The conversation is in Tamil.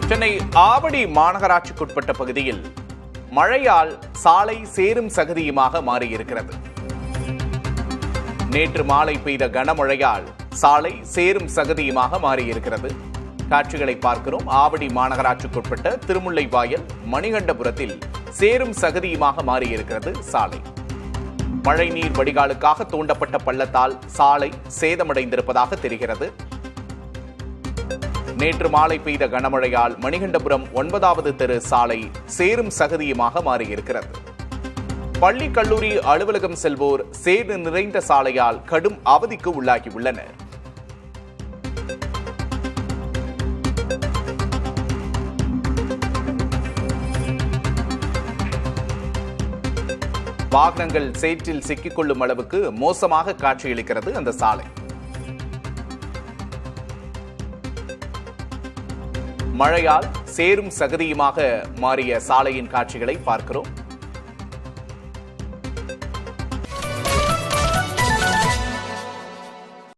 சென்னை ஆவடி மாநகராட்சிக்குட்பட்ட பகுதியில் மழையால் சாலை சேரும் சகதியுமாக மாறியிருக்கிறது. நேற்று மாலை பெய்த கனமழையால் சாலை சேரும் சகதியுமாக மாறியிருக்கிறது. காட்சிகளை பார்க்கிறோம். ஆவடி மாநகராட்சிக்குட்பட்ட திருமுல்லைவாயல் மணிகண்டபுரத்தில் சேரும் சகதியுமாக மாறியிருக்கிறது சாலை. மழைநீர் வடிகாலுக்காக தோண்டப்பட்ட பள்ளத்தால் சாலை சேதமடைந்திருப்பதாக தெரிகிறது. நேற்று மாலை பெய்த கனமழையால் மணிகண்டபுரம் 9வது தெரு சாலை சேரும் சகதியுமாக மாறியிருக்கிறது. பள்ளி கல்லூரி அலுவலகம் செல்வோர் சேறு நிறைந்த சாலையால் கடும் அவதிக்கு உள்ளாகியுள்ளனர். வாகனங்கள் சேற்றில் சிக்கிக்கொள்ளும் அளவுக்கு மோசமாக காட்சியளிக்கிறது அந்த சாலை. மழையால் சேரும் சகதியுமாக மாறிய சாலையின் காட்சிகளை பார்க்கிறோம்.